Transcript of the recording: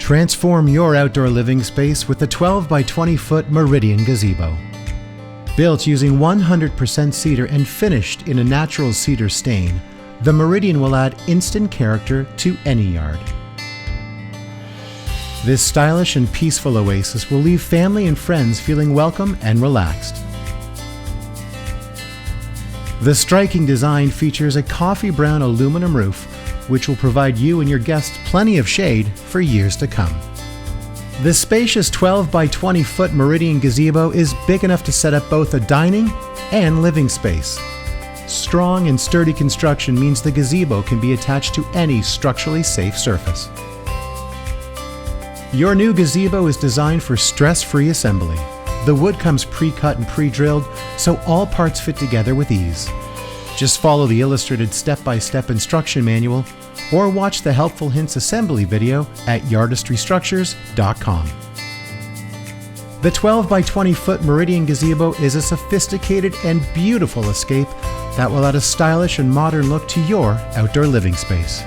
Transform your outdoor living space with the 12 by 20 foot Meridian Gazebo. Built using 100% cedar and finished in a natural cedar stain, the Meridian will add instant character to any yard. This stylish and peaceful oasis will leave family and friends feeling welcome and relaxed. The striking design features a coffee brown aluminum roof, which will provide you and your guests plenty of shade for years to come. This spacious 12 by 20 foot Meridian Gazebo is big enough to set up both a dining and living space. Strong and sturdy construction means the gazebo can be attached to any structurally safe surface. Your new gazebo is designed for stress-free assembly. The wood comes pre-cut and pre-drilled, so all parts fit together with ease. Just follow the illustrated step-by-step instruction manual or watch the helpful hints assembly video at yardistrystructures.com. The 12 by 20 foot Meridian Gazebo is a sophisticated and beautiful escape that will add a stylish and modern look to your outdoor living space.